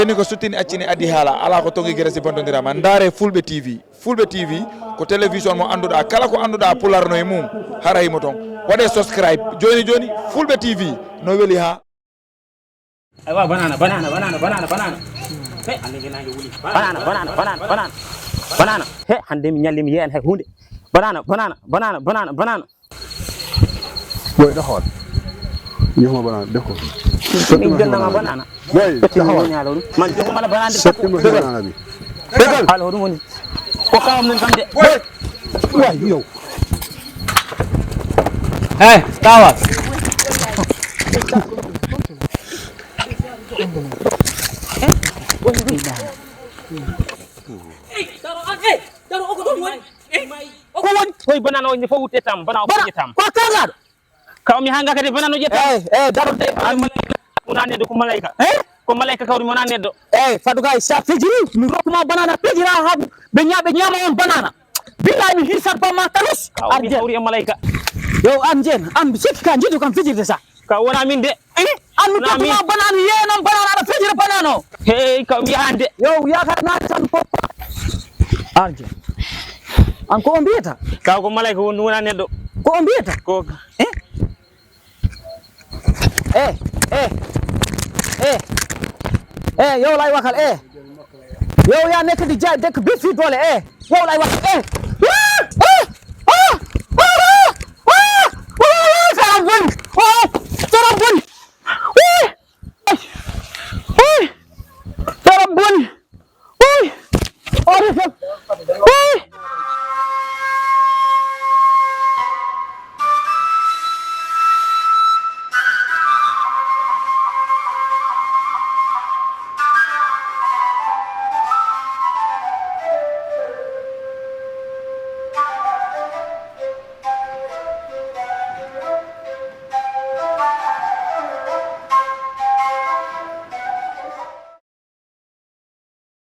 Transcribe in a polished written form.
keni ko suttini accini adi haala ala ko tongi geresi bondodirama ndaare fulɓe tv ko télévision mo annduɗa kala ko annduɗa pularno e mum harayimo toon waɗe subscribe joni fulɓe tv no weeli ha aywa banana he ande nange wuli banana he hande mi ñalli mi yeyan hay hunde banana boy da xool ñoma banana def ko mi jonnama banana boy da xool ñalo man joxuma la banana setti mo banana bi degal halo dum woni ko kawam nen kamde way yow hey tawa koy banana o ni fo wutte tam banana o jetam ko tagado kaw mi hanga kadi banana o jetam darode mona neddo ko malaika kawri mona neddo faduga sa fejiri mi rokuma banana fejira habu be nyama on banana billahi mi hirsat ba ma tarus arje kawri e malaika yo am jen am sikki kan jidu kan fejirde sa ka wona min de am mi rokuma banana yenon banana ada fejira banana hey kaw mi hande yo yakar na tan pop arje an ko on biyata kaw ko malaika wona neddo ko on biyata ko yow lay wakal yow ya nekk di jaay dëkk bi fi doole yow lay wakal